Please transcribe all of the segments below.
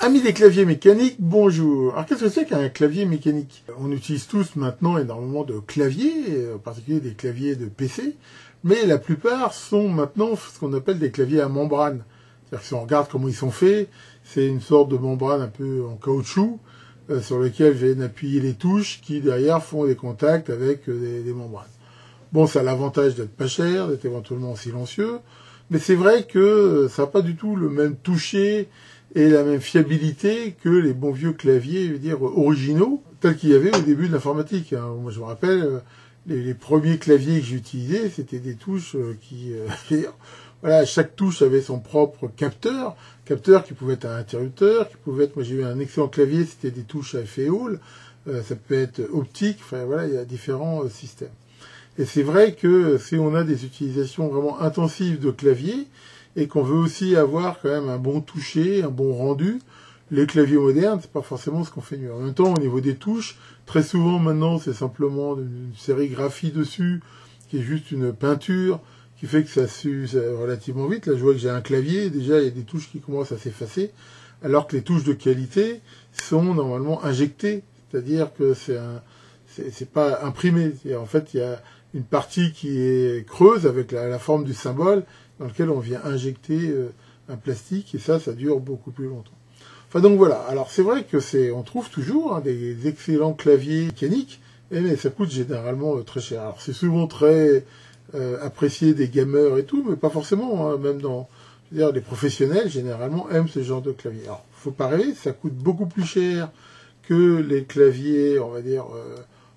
Amis des claviers mécaniques, bonjour. Alors qu'est-ce que c'est qu'un clavier mécanique? On utilise tous maintenant énormément de claviers, en particulier des claviers de PC, mais la plupart sont maintenant ce qu'on appelle des claviers à membrane. C'est-à-dire que si on regarde comment ils sont faits, c'est une sorte de membrane un peu en caoutchouc sur lequel viennent appuyer les touches qui derrière font des contacts avec des membranes. Bon, ça a l'avantage d'être pas cher, d'être éventuellement silencieux, mais c'est vrai que ça n'a pas du tout le même toucher et la même fiabilité que les bons vieux claviers, je veux dire, originaux, tels qu'il y avait au début de l'informatique. Moi, je me rappelle, les premiers claviers que j'utilisais, c'était des touches voilà, chaque touche avait son propre capteur qui pouvait être un interrupteur, qui pouvait être, moi j'ai eu un excellent clavier, c'était des touches à effet Hall, ça peut être optique, enfin voilà, il y a différents systèmes. Et c'est vrai que si on a des utilisations vraiment intensives de clavier, et qu'on veut aussi avoir quand même un bon toucher, un bon rendu, les claviers modernes, c'est pas forcément ce qu'on fait mieux. En même temps, au niveau des touches, très souvent maintenant, c'est simplement une sérigraphie dessus, qui est juste une peinture, qui fait que ça s'use relativement vite. Là, je vois que j'ai un clavier, déjà, il y a des touches qui commencent à s'effacer, alors que les touches de qualité sont normalement injectées, c'est-à-dire que c'est pas imprimé. En fait, il y a une partie qui est creuse avec la forme du symbole, dans lequel on vient injecter un plastique, et ça dure beaucoup plus longtemps. Enfin donc voilà, alors c'est vrai que on trouve toujours des excellents claviers mécaniques, mais ça coûte généralement très cher. Alors c'est souvent très apprécié des gamers et tout, mais pas forcément, même je veux dire, les professionnels généralement aiment ce genre de clavier. Alors faut pas rêver, ça coûte beaucoup plus cher que les claviers, on va dire,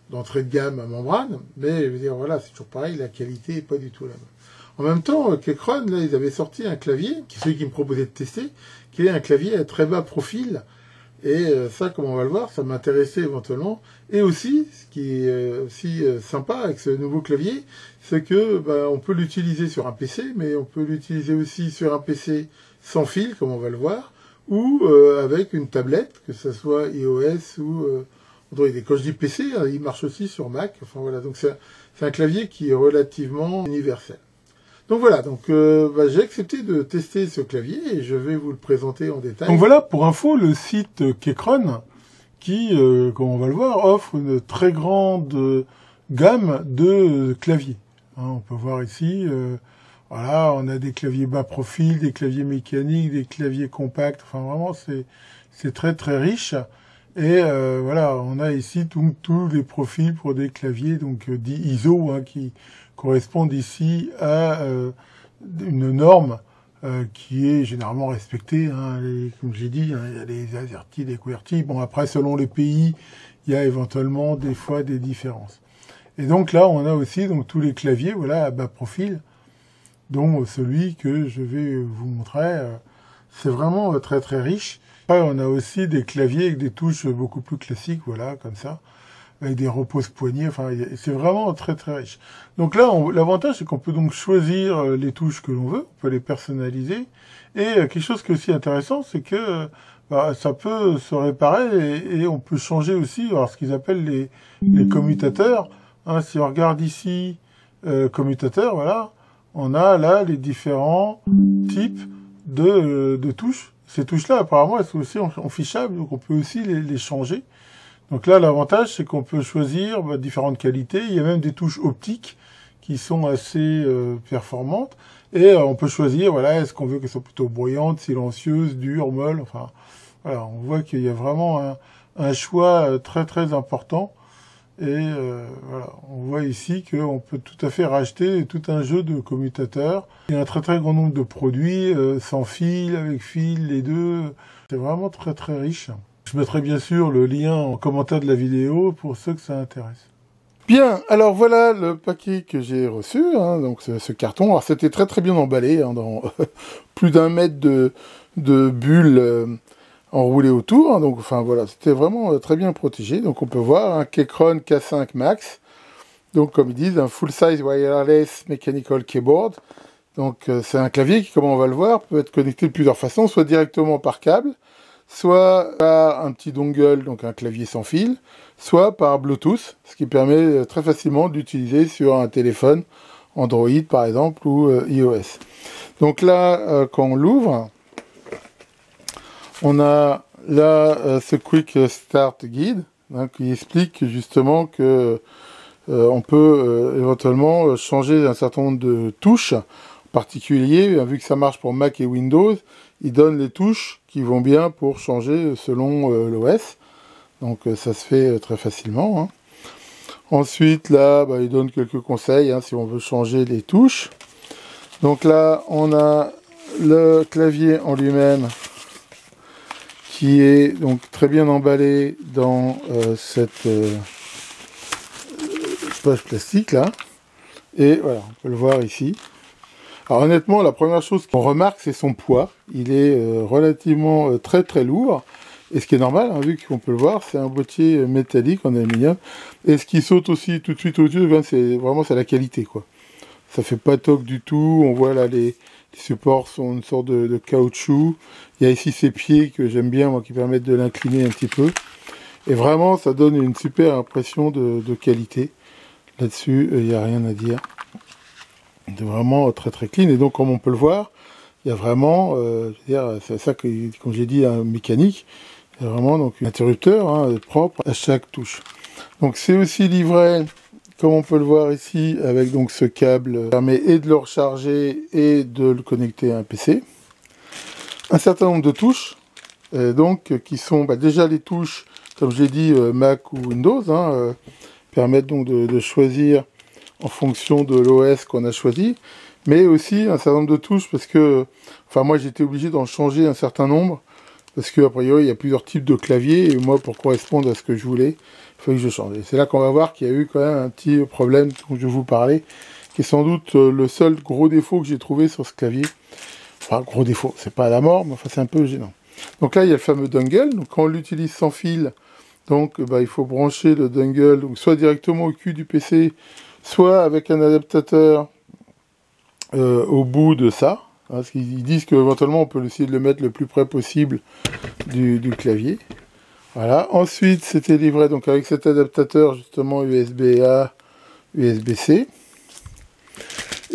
d'entrée de gamme à membrane, mais je veux dire, voilà, c'est toujours pareil, la qualité est pas du tout la même. En même temps, Kecron, là, ils avaient sorti un clavier, celui qui me proposait de tester, qui est un clavier à très bas profil. Et ça, comme on va le voir, ça m'intéressait éventuellement. Et aussi, ce qui est aussi sympa avec ce nouveau clavier, c'est que on peut l'utiliser sur un PC, mais on peut l'utiliser aussi sur un PC sans fil, comme on va le voir, ou avec une tablette, que ce soit iOS ou Android. Et quand je dis PC, il marche aussi sur Mac. Enfin voilà, donc c'est un clavier qui est relativement universel. Donc voilà, j'ai accepté de tester ce clavier et je vais vous le présenter en détail. Donc voilà, pour info, le site Kecron, qui, comme on va le voir, offre une très grande gamme de claviers. On peut voir ici, voilà, on a des claviers bas profil, des claviers mécaniques, des claviers compacts, enfin vraiment c'est très très riche. Et voilà, on a ici tous les profils pour des claviers donc dits ISO, qui correspondent ici à une norme qui est généralement respectée. Comme j'ai dit, il y a les AZERTY, les QWERTY. Bon, après, selon les pays, il y a éventuellement des fois des différences. Et donc là, on a aussi donc tous les claviers, voilà, à bas profil, dont celui que je vais vous montrer. C'est vraiment très très riche. Après, on a aussi des claviers avec des touches beaucoup plus classiques, voilà, comme ça, avec des repose-poignées. Enfin, c'est vraiment très très riche. Donc là, l'avantage, c'est qu'on peut donc choisir les touches que l'on veut, on peut les personnaliser. Et quelque chose qui est aussi intéressant, c'est que ça peut se réparer et on peut changer aussi ce qu'ils appellent les commutateurs. Si on regarde ici, commutateurs, voilà, on a là les différents types de touches. Ces touches-là, apparemment, elles sont aussi enfichables, donc on peut aussi les changer. Donc là, l'avantage, c'est qu'on peut choisir différentes qualités. Il y a même des touches optiques qui sont assez performantes. Et on peut choisir, voilà, est-ce qu'on veut qu'elles soient plutôt bruyantes, silencieuses, dures, molles. Enfin, voilà, on voit qu'il y a vraiment un choix très très important. Et voilà, on voit ici qu'on peut tout à fait racheter tout un jeu de commutateurs. Il y a un très très grand nombre de produits, sans fil, avec fil, les deux. C'est vraiment très très riche. Je mettrai bien sûr le lien en commentaire de la vidéo pour ceux que ça intéresse. Bien, alors voilà le paquet que j'ai reçu, donc ce carton. Alors c'était très très bien emballé, dans plus d'1 mètre de bulles enroulées autour. Donc enfin voilà, c'était vraiment très bien protégé. Donc on peut voir un Kecron K5 Max. Donc comme ils disent, un full size wireless mechanical keyboard. Donc c'est un clavier qui, comme on va le voir, peut être connecté de plusieurs façons, soit directement par câble, soit par un petit dongle, donc un clavier sans fil, soit par Bluetooth, ce qui permet très facilement d'utiliser sur un téléphone Android par exemple ou iOS. Donc là, quand on l'ouvre, on a là, ce Quick Start Guide, hein, qui explique justement que on peut éventuellement changer un certain nombre de touches. En particulier, vu que ça marche pour Mac et Windows, il donne les touches qui vont bien pour changer selon l'OS. Donc ça se fait très facilement. Hein. Ensuite, là, il donne quelques conseils hein, si on veut changer les touches. Donc là, on a le clavier en lui-même qui est donc très bien emballé dans cette poche plastique là. Et voilà, on peut le voir ici. Alors honnêtement, la première chose qu'on remarque, c'est son poids. Il est relativement très très lourd. Et ce qui est normal, hein, vu qu'on peut le voir, c'est un boîtier métallique en aluminium. Et ce qui saute aussi tout de suite au-dessus, c'est vraiment la qualité, quoi. Ça fait pas toc du tout. On voit là les supports sont une sorte de caoutchouc. Il y a ici ces pieds que j'aime bien, moi, qui permettent de l'incliner un petit peu. Et vraiment, ça donne une super impression de qualité. Là-dessus, il n'y a rien à dire. C'est vraiment très très clean. Et donc, comme on peut le voir, il y a vraiment, c'est ça que, comme j'ai dit, un mécanique. Il y a vraiment donc un interrupteur hein, propre à chaque touche. Donc c'est aussi livré, comme on peut le voir ici, avec donc ce câble qui permet et de le recharger et de le connecter à un PC. Un certain nombre de touches, donc qui sont déjà les touches, comme j'ai dit, Mac ou Windows, hein, permettent donc de choisir en fonction de l'OS qu'on a choisi, mais aussi un certain nombre de touches parce que, enfin moi j'étais obligé d'en changer un certain nombre. Parce qu'a priori, il y a plusieurs types de claviers, et moi, pour correspondre à ce que je voulais, il fallait que je change. Et c'est là qu'on va voir qu'il y a eu quand même un petit problème dont je vais vous parler, qui est sans doute le seul gros défaut que j'ai trouvé sur ce clavier. Enfin, gros défaut, c'est pas à la mort, mais enfin, c'est un peu gênant. Donc là, il y a le fameux dongle. Donc quand on l'utilise sans fil, donc il faut brancher le dongle, donc, soit directement au cul du PC, soit avec un adaptateur au bout de ça. Parce qu'ils disent qu'éventuellement on peut essayer de le mettre le plus près possible du clavier. Voilà. Ensuite, c'était livré donc avec cet adaptateur justement USB-A, USB-C.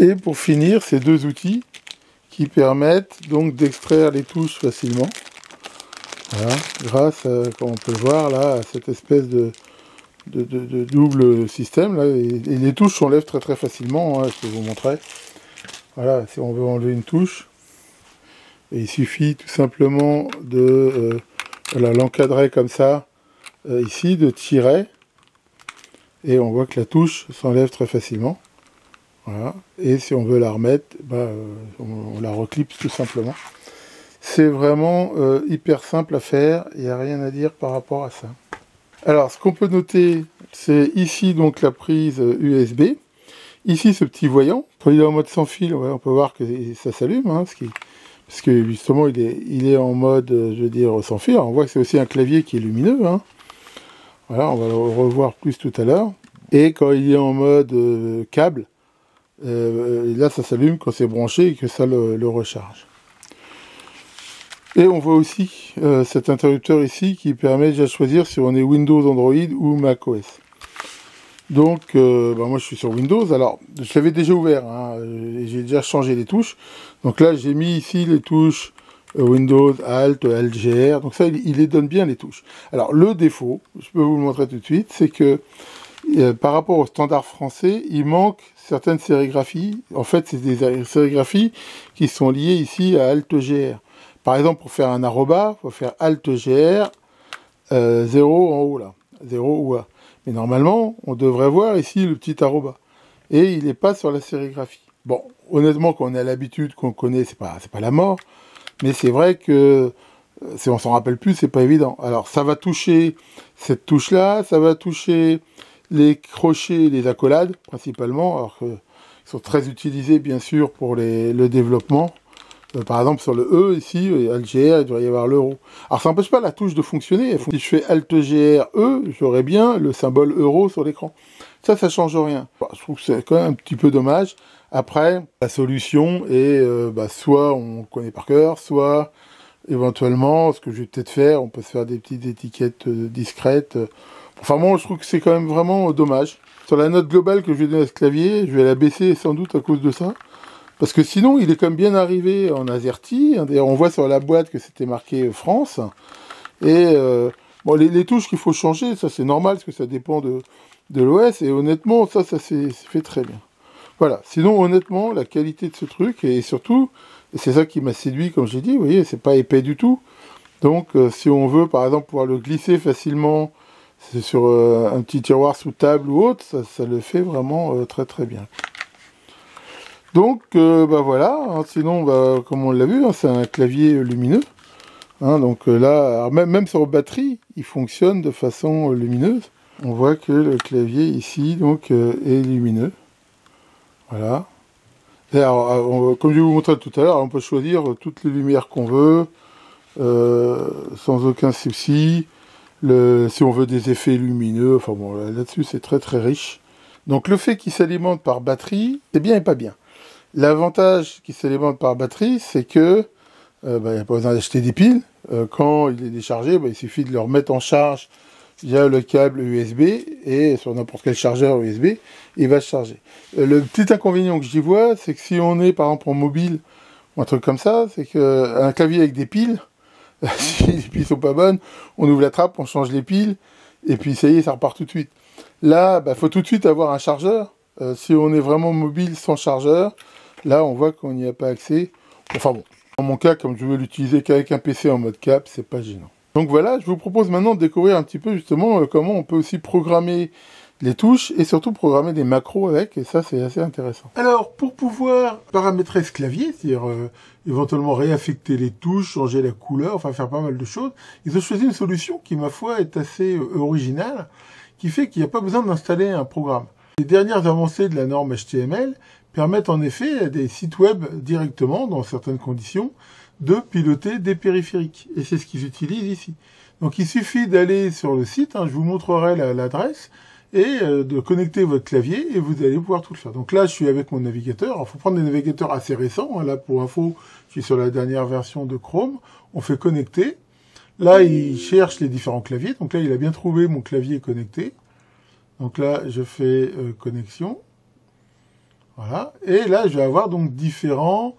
Et pour finir, ces deux outils qui permettent donc d'extraire les touches facilement. Voilà. Grâce à, comme on peut le voir là, à cette espèce de double système là. Et les touches s'enlèvent très très facilement. Hein, je peux vous montrer. Voilà, si on veut enlever une touche, et il suffit tout simplement de l'encadrer comme ça, ici, de tirer, et on voit que la touche s'enlève très facilement. Voilà, et si on veut la remettre, on la reclipse tout simplement. C'est vraiment hyper simple à faire, il n'y a rien à dire par rapport à ça. Alors, ce qu'on peut noter, c'est ici donc la prise USB. Ici, ce petit voyant, quand il est en mode sans fil, ouais, on peut voir que ça s'allume, hein, parce que justement, il est en mode, je veux dire, sans fil. Alors, on voit que c'est aussi un clavier qui est lumineux. Hein. Voilà, on va le revoir plus tout à l'heure. Et quand il est en mode câble, là, ça s'allume quand c'est branché et que ça le recharge. Et on voit aussi cet interrupteur ici qui permet déjà de choisir si on est Windows, Android ou macOS. Donc, moi je suis sur Windows, alors je l'avais déjà ouvert, hein, j'ai déjà changé les touches. Donc là j'ai mis ici les touches Windows, Alt, LGR, donc ça il les donne bien les touches. Alors le défaut, je peux vous le montrer tout de suite, c'est que par rapport au standard français, il manque certaines sérigraphies. En fait c'est des sérigraphies qui sont liées ici à Alt-GR. Par exemple pour faire un arroba, il faut faire Alt-GR 0 en haut là, 0 ou A. Mais normalement, on devrait voir ici le petit arroba. Et il n'est pas sur la sérigraphie. Bon, honnêtement, quand on a l'habitude, qu'on connaît, c'est pas la mort. Mais c'est vrai que, si on s'en rappelle plus, c'est pas évident. Alors, ça va toucher cette touche-là, ça va toucher les crochets et les accolades, principalement, alors qu'ils sont très utilisés, bien sûr, pour le développement. Par exemple, sur le E, ici, Alt-GR, il devrait y avoir l'euro. Alors, ça n'empêche pas la touche de fonctionner. Si je fais Alt-GR, E, j'aurai bien le symbole euro sur l'écran. Ça change rien. Je trouve que c'est quand même un petit peu dommage. Après, la solution est, soit on connaît par cœur, soit, éventuellement, ce que je vais peut-être faire, on peut se faire des petites étiquettes discrètes. Enfin, moi, je trouve que c'est quand même vraiment dommage. Sur la note globale que je vais donner à ce clavier, je vais la baisser sans doute à cause de ça. Parce que sinon, il est quand même bien arrivé en AZERTY. D'ailleurs, on voit sur la boîte que c'était marqué France. Et bon, les touches qu'il faut changer, ça c'est normal, parce que ça dépend de l'OS, et honnêtement, ça c'est fait très bien. Voilà, sinon honnêtement, la qualité de ce truc, et surtout, et c'est ça qui m'a séduit, comme j'ai dit, vous voyez, c'est pas épais du tout. Donc si on veut par exemple pouvoir le glisser facilement sur un petit tiroir sous table ou autre, ça le fait vraiment très très bien. Donc bah voilà, hein, sinon bah, comme on l'a vu, hein, c'est un clavier lumineux. Hein, donc là, alors même sur batterie, il fonctionne de façon lumineuse. On voit que le clavier ici donc est lumineux. Voilà. Alors, comme je vais vous montrer tout à l'heure, on peut choisir toutes les lumières qu'on veut, sans aucun souci. Si on veut des effets lumineux, enfin bon, là-dessus c'est très très riche. Donc le fait qu'il s'alimente par batterie, c'est bien et pas bien. L'avantage qu'il s'alimente par batterie, c'est que il n'y a pas besoin d'acheter des piles. Quand il est déchargé, il suffit de le remettre en charge via le câble USB, et sur n'importe quel chargeur USB, il va se charger. Le petit inconvénient que j'y vois, c'est que si on est par exemple en mobile, ou un truc comme ça, c'est qu'un clavier avec des piles, si les piles sont pas bonnes, on ouvre la trappe, on change les piles, et puis ça y est, ça repart tout de suite. Là, faut tout de suite avoir un chargeur. Si on est vraiment mobile sans chargeur, là on voit qu'on n'y a pas accès. Enfin bon, dans mon cas, comme je veux l'utiliser qu'avec un PC en mode cap, c'est pas gênant. Donc voilà, je vous propose maintenant de découvrir un petit peu justement comment on peut aussi programmer les touches et surtout programmer des macros avec, et ça c'est assez intéressant. Alors pour pouvoir paramétrer ce clavier, c'est-à-dire éventuellement réaffecter les touches, changer la couleur, enfin faire pas mal de choses, ils ont choisi une solution qui ma foi est assez originale, qui fait qu'il n'y a pas besoin d'installer un programme. Les dernières avancées de la norme HTML permettent en effet à des sites web directement, dans certaines conditions, de piloter des périphériques. Et c'est ce qu'ils utilisent ici. Donc il suffit d'aller sur le site, hein, je vous montrerai l'adresse, et de connecter votre clavier, et vous allez pouvoir tout le faire. Donc là, je suis avec mon navigateur. Alors, il faut prendre des navigateurs assez récents. Hein. Là, pour info, je suis sur la dernière version de Chrome. On fait connecter. Là, il cherche les différents claviers. Donc là, il a bien trouvé mon clavier connecté. Donc là, je fais connexion. Voilà. Et là, je vais avoir donc différentes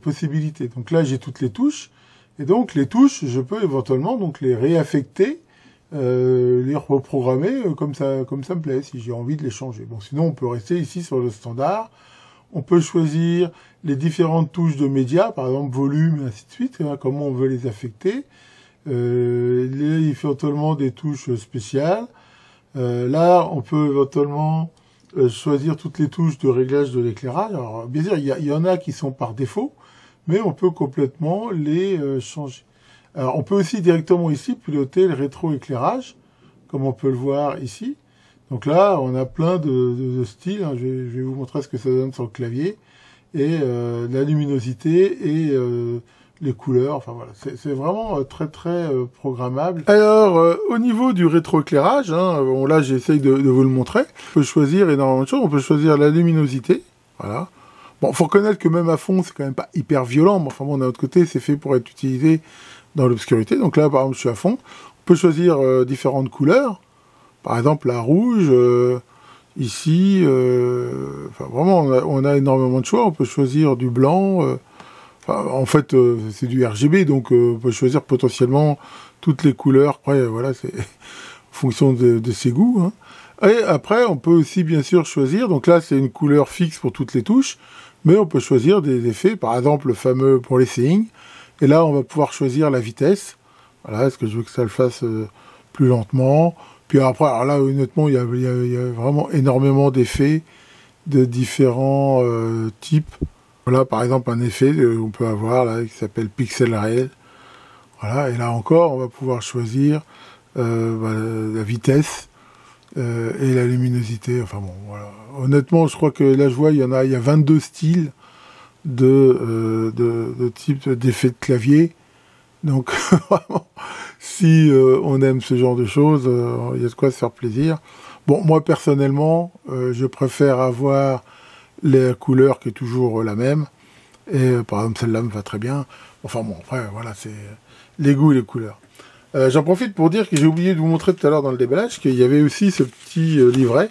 possibilités. Donc là, j'ai toutes les touches. Et donc, les touches, je peux éventuellement donc les réaffecter, les reprogrammer comme ça me plaît, si j'ai envie de les changer. Bon, sinon, on peut rester ici sur le standard. On peut choisir les différentes touches de médias, par exemple volume, et ainsi de suite, hein, comment on veut les affecter. Là, il fait éventuellement des touches spéciales. Là, on peut éventuellement choisir toutes les touches de réglage de l'éclairage. Alors, bien sûr, il y en a qui sont par défaut, mais on peut complètement les changer. Alors, on peut aussi directement ici piloter le rétroéclairage, comme on peut le voir ici. Donc là, on a plein de styles. Hein. Je vais vous montrer ce que ça donne sur le clavier. Et la luminosité et les couleurs. Enfin voilà, c'est vraiment très très programmable. Alors, au niveau du rétroéclairage, hein, bon, là j'essaye de vous le montrer. On peut choisir énormément de choses. On peut choisir la luminosité. Voilà. Bon, faut reconnaître que même à fond, c'est quand même pas hyper violent. Mais enfin bon, d'un autre côté, c'est fait pour être utilisé dans l'obscurité. Donc là, par exemple, je suis à fond. On peut choisir différentes couleurs. Par exemple, la rouge, ici, enfin vraiment, on a énormément de choix. On peut choisir du blanc. En fait, c'est du RGB, donc on peut choisir potentiellement toutes les couleurs. Après, voilà, c'est en fonction de ses goûts. Hein. Et après, on peut aussi, bien sûr, choisir. Donc là, c'est une couleur fixe pour toutes les touches. Mais on peut choisir des effets, par exemple, le fameux pour les seeing. Et là, on va pouvoir choisir la vitesse. Voilà, est-ce que je veux que ça le fasse plus lentement? Puis après, alors là, honnêtement, il y a vraiment énormément d'effets de différents types. Voilà, par exemple, un effet qu'on peut avoir là, qui s'appelle Pixel Rail. Voilà, et là encore, on va pouvoir choisir la vitesse et la luminosité. Enfin bon, voilà. Honnêtement, je crois que là, je vois, il y a 22 styles de type d'effets de clavier. Donc, vraiment, si on aime ce genre de choses, il y a de quoi se faire plaisir. Bon, moi, personnellement, je préfère avoir la couleur qui est toujours la même. Et par exemple, celle-là me va très bien. Enfin bon, après, voilà, c'est les goûts et les couleurs. J'en profite pour dire que j'ai oublié de vous montrer tout à l'heure dans le déballage qu'il y avait aussi ce petit livret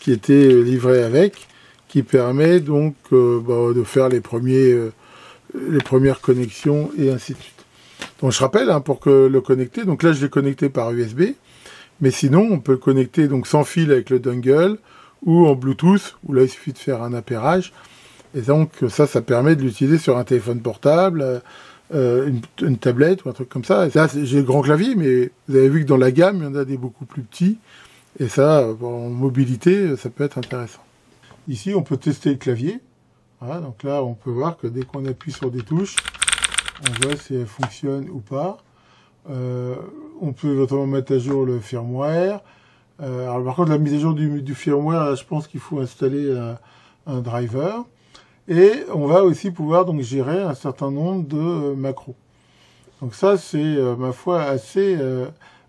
qui était livré avec, qui permet donc de faire les premières connexions et ainsi de suite. Donc je rappelle, hein, pour que le connecter, donc là je l'ai connecté par USB, mais sinon on peut le connecter donc sans fil avec le dongle, ou en Bluetooth, où là il suffit de faire un appairage, et donc ça permet de l'utiliser sur un téléphone portable, une tablette ou un truc comme ça. Et là j'ai le grand clavier, mais vous avez vu que dans la gamme, il y en a des beaucoup plus petits, et ça, en mobilité, ça peut être intéressant. Ici on peut tester le clavier, voilà, donc là on peut voir que dès qu'on appuie sur des touches, on voit si elles fonctionnent ou pas. On peut éventuellement mettre à jour le firmware. Alors par contre, la mise à jour du firmware, là, je pense qu'il faut installer un driver. Et on va aussi pouvoir donc gérer un certain nombre de macros. Donc ça, c'est ma foi assez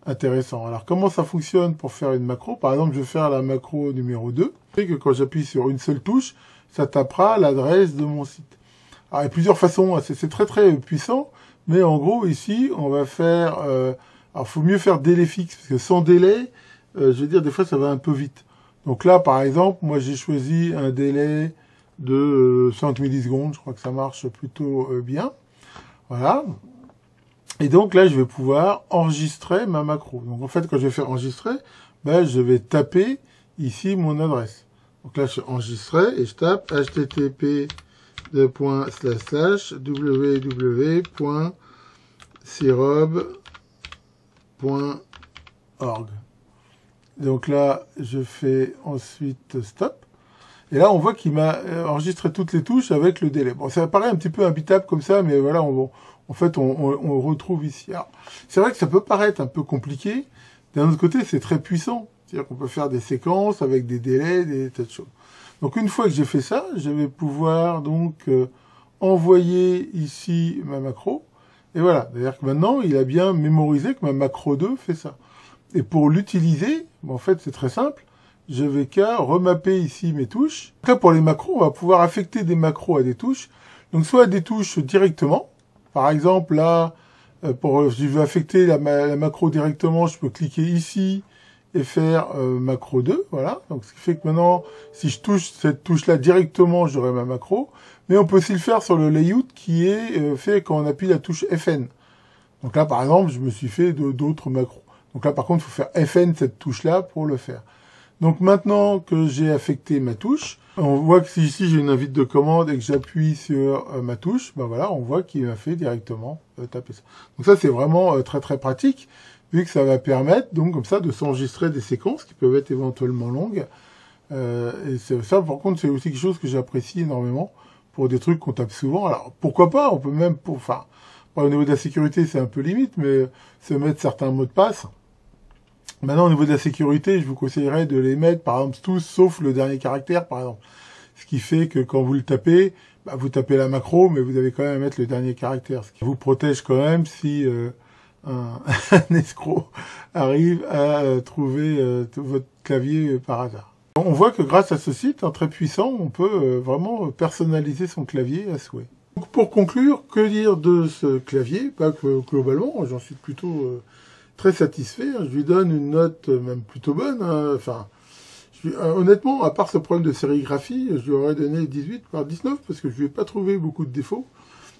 intéressant. Alors comment ça fonctionne pour faire une macro? Par exemple, je vais faire la macro numéro 2. Et que quand j'appuie sur une seule touche, ça tapera l'adresse de mon site. Alors, il y a plusieurs façons, c'est très très puissant, mais en gros ici on va faire, alors faut mieux faire délai fixe, parce que sans délai, je veux dire des fois ça va un peu vite. Donc là par exemple, moi j'ai choisi un délai de 5 millisecondes, je crois que ça marche plutôt bien, voilà. Et donc là je vais pouvoir enregistrer ma macro. Donc en fait quand je vais faire enregistrer, ben, je vais taper ici mon adresse. Donc là je vais enregistrer et je tape http www.sirob.org. Donc là, je fais ensuite stop. Et là, on voit qu'il m'a enregistré toutes les touches avec le délai. Bon, ça paraît un petit peu imbitable comme ça, mais voilà, en fait, on retrouve ici. Alors, c'est vrai que ça peut paraître un peu compliqué. D'un autre côté, c'est très puissant. C'est-à-dire qu'on peut faire des séquences avec des délais, des tas de choses. Donc une fois que j'ai fait ça, je vais pouvoir donc envoyer ici ma macro. Et voilà, c'est-à-dire que maintenant, il a bien mémorisé que ma macro 2 fait ça. Et pour l'utiliser, en fait, c'est très simple. Je vais qu'à remapper ici mes touches. Donc là, pour les macros, on va pouvoir affecter des macros à des touches. Donc soit des touches directement. Par exemple, là, je vais affecter la macro directement, je peux cliquer ici et faire macro 2, voilà. Donc ce qui fait que maintenant, si je touche cette touche-là directement, j'aurai ma macro. Mais on peut aussi le faire sur le layout qui est fait quand on appuie la touche FN. Donc là, par exemple, je me suis fait d'autres macros. Donc là, par contre, il faut faire FN, cette touche-là, pour le faire. Donc maintenant que j'ai affecté ma touche, on voit que si ici j'ai une invite de commande et que j'appuie sur ma touche, ben voilà, on voit qu'il m'a fait directement taper ça. Donc ça, c'est vraiment très très pratique, vu que ça va permettre, donc comme ça, de s'enregistrer des séquences qui peuvent être éventuellement longues. Et ça, par contre, c'est aussi quelque chose que j'apprécie énormément pour des trucs qu'on tape souvent. Alors, pourquoi pas, on peut même, au niveau de la sécurité, c'est un peu limite, mais se mettre certains mots de passe. Maintenant, au niveau de la sécurité, je vous conseillerais de les mettre, par exemple, tous, sauf le dernier caractère, par exemple. Ce qui fait que quand vous le tapez, bah, vous tapez la macro, mais vous avez quand même à mettre le dernier caractère. Ce qui vous protège quand même si un escroc arrive à trouver votre clavier par hasard. On voit que grâce à ce site, très puissant, on peut vraiment personnaliser son clavier à souhait. Donc, pour conclure, que dire de ce clavier? Pas que globalement, j'en suis plutôt très satisfait. Je lui donne une note même plutôt bonne. Enfin, honnêtement, à part ce problème de sérigraphie, je lui aurais donné 18 par 19 parce que je lui ai pas trouvé beaucoup de défauts.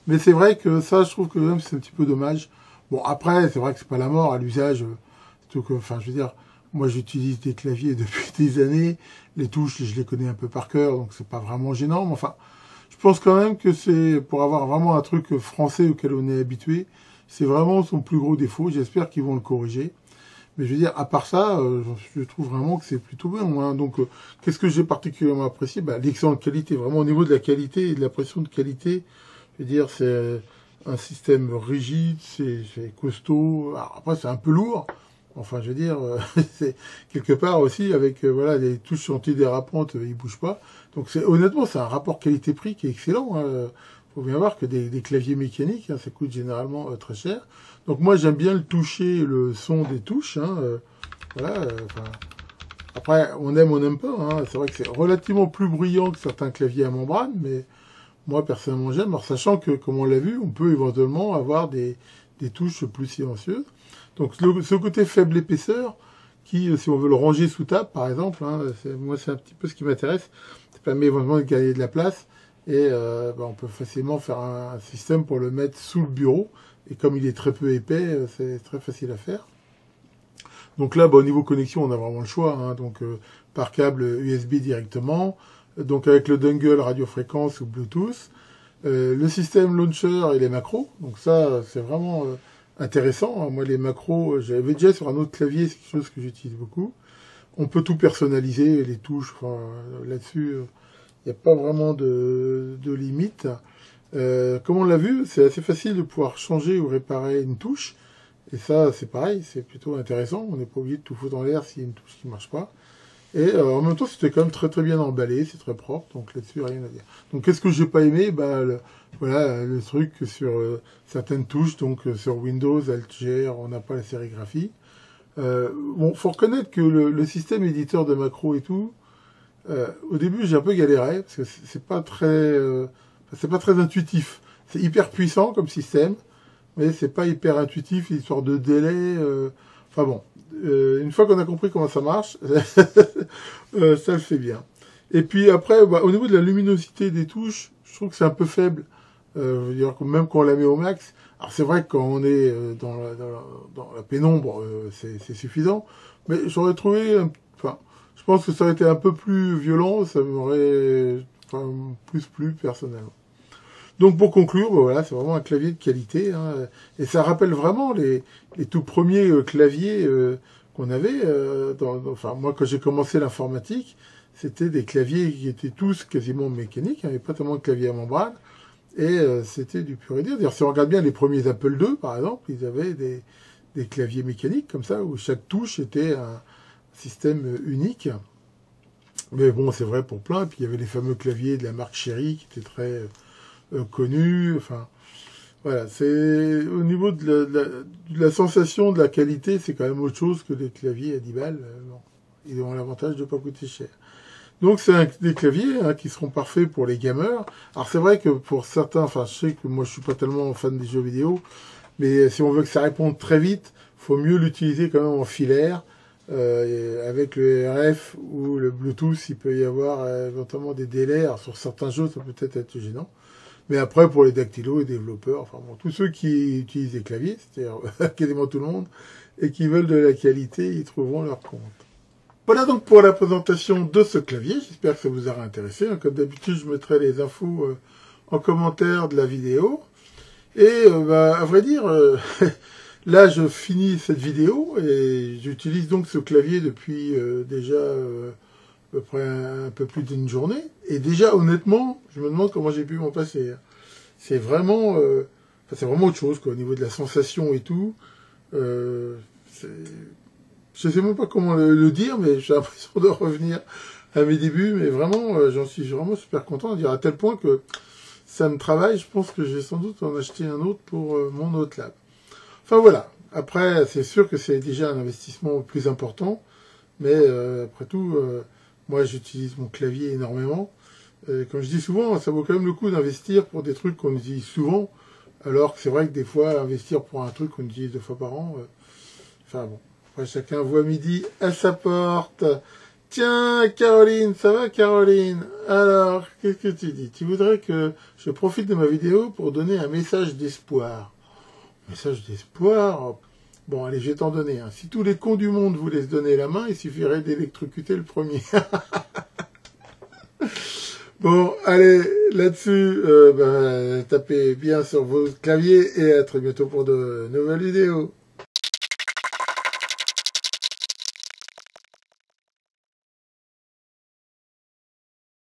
Mais c'est vrai que ça, je trouve que même c'est un petit peu dommage. Bon, après, c'est vrai que c'est pas la mort à l'usage. Enfin, je veux dire, moi, j'utilise des claviers depuis des années. Les touches, je les connais un peu par cœur, donc c'est pas vraiment gênant. Mais enfin, je pense quand même que c'est, pour avoir vraiment un truc français auquel on est habitué, c'est vraiment son plus gros défaut. J'espère qu'ils vont le corriger. Mais je veux dire, à part ça, je trouve vraiment que c'est plutôt bien. Hein. Donc, qu'est-ce que j'ai particulièrement apprécié? L'excellente qualité. Vraiment, au niveau de la qualité et de la pression de qualité, je veux dire, c'est un système rigide, c'est costaud. Alors, après, c'est un peu lourd. Enfin, je veux dire, c'est quelque part aussi avec voilà les touches antidérapantes, ils bougent pas. Donc, honnêtement, c'est un rapport qualité-prix qui est excellent. Hein. Faut bien voir que des claviers mécaniques, hein, ça coûte généralement très cher. Donc moi j'aime bien le toucher, le son des touches. Hein, voilà. Après on n'aime pas. Hein. C'est vrai que c'est relativement plus bruyant que certains claviers à membrane, mais moi personnellement j'aime. Alors sachant que comme on l'a vu, on peut éventuellement avoir des touches plus silencieuses. Donc ce côté faible épaisseur, qui si on veut le ranger sous table par exemple, hein, moi c'est un petit peu ce qui m'intéresse. Ça permet éventuellement de gagner de la place. Et on peut facilement faire un système pour le mettre sous le bureau. et comme il est très peu épais, c'est très facile à faire. Donc là, au niveau connexion, on a vraiment le choix, hein, donc par câble USB directement, donc avec le dongle radiofréquence ou Bluetooth, le système launcher et les macros. Donc ça, c'est vraiment intéressant. Moi, les macros, j'avais déjà sur un autre clavier, c'est quelque chose que j'utilise beaucoup. On peut tout personnaliser, les touches, là-dessus, il n'y a pas vraiment de limite. Comme on l'a vu, c'est assez facile de pouvoir changer ou réparer une touche. Et ça, c'est pareil, c'est plutôt intéressant. On n'est pas obligé de tout foutre en l'air s'il y a une touche qui marche pas. Et en même temps, c'était quand même très très bien emballé, c'est très propre, donc là-dessus, rien à dire. Donc qu'est-ce que j'ai pas aimé? Voilà, le truc sur certaines touches, donc sur Windows, Alt-G, on n'a pas la sérigraphie. Bon, faut reconnaître que le système éditeur de macros et tout, au début, j'ai un peu galéré, parce que c'est pas très intuitif. C'est hyper puissant comme système, mais c'est pas hyper intuitif, histoire de délai. Enfin bon, une fois qu'on a compris comment ça marche, ça le fait bien. Et puis après, au niveau de la luminosité des touches, je trouve que c'est un peu faible. Je veux dire, même quand on la met au max. Alors c'est vrai que quand on est dans la pénombre, c'est suffisant. Mais j'aurais trouvé, enfin, je pense que ça aurait été un peu plus violent, ça m'aurait plus plu personnellement. Donc pour conclure, voilà, c'est vraiment un clavier de qualité, hein, et ça rappelle vraiment les tout premiers claviers qu'on avait. Enfin moi quand j'ai commencé l'informatique, c'était des claviers qui étaient tous quasiment mécaniques, il n'y avait pas tellement de claviers à membrane, et c'était du pur et dur. D'ailleurs si on regarde bien les premiers Apple II par exemple, ils avaient des claviers mécaniques comme ça, où chaque touche était un système unique. Mais bon, c'est vrai pour plein. Et puis il y avait les fameux claviers de la marque Cherry qui étaient très connus. Enfin, voilà. C'est au niveau de la sensation, de la qualité, c'est quand même autre chose que des claviers à 10 balles. Bon, ils ont l'avantage de pas coûter cher. Donc c'est des claviers qui seront parfaits pour les gamers. Alors c'est vrai que pour certains, enfin je sais que moi je suis pas tellement fan des jeux vidéo, mais si on veut que ça réponde très vite, faut mieux l'utiliser quand même en filaire. Avec le RF ou le Bluetooth, il peut y avoir éventuellement des délais. Alors, sur certains jeux, ça peut peut-être être gênant. Mais après, pour les dactylos et développeurs, enfin bon, tous ceux qui utilisent des claviers, c'est-à-dire quasiment tout le monde, et qui veulent de la qualité, ils trouveront leur compte. Voilà donc pour la présentation de ce clavier. J'espère que ça vous aura intéressé. Comme d'habitude, je mettrai les infos en commentaire de la vidéo. Et à vrai dire... Là, je finis cette vidéo et j'utilise donc ce clavier depuis déjà à peu près un peu plus d'une journée. Et déjà, honnêtement, je me demande comment j'ai pu m'en passer. C'est vraiment autre chose, quoi, au niveau de la sensation et tout. Je sais même pas comment le dire, mais j'ai l'impression de revenir à mes débuts. Mais vraiment, j'en suis vraiment super content, à dire à tel point que ça me travaille. Je pense que je vais sans doute en acheter un autre pour mon autre lab. Enfin voilà, après c'est sûr que c'est déjà un investissement plus important, mais après tout, moi j'utilise mon clavier énormément. Comme je dis souvent, ça vaut quand même le coup d'investir pour des trucs qu'on utilise souvent, alors que c'est vrai que des fois, investir pour un truc qu'on utilise 2 fois par an, enfin bon, après chacun voit midi à sa porte. Tiens, Caroline, ça va Caroline? Alors, qu'est-ce que tu dis? Tu voudrais que je profite de ma vidéo pour donner un message d'espoir. Message d'espoir. Bon, allez, je vais t'en donner un. Si tous les cons du monde voulaient se donner la main, il suffirait d'électrocuter le premier. Bon, allez, là-dessus, tapez bien sur vos claviers et à très bientôt pour de nouvelles vidéos.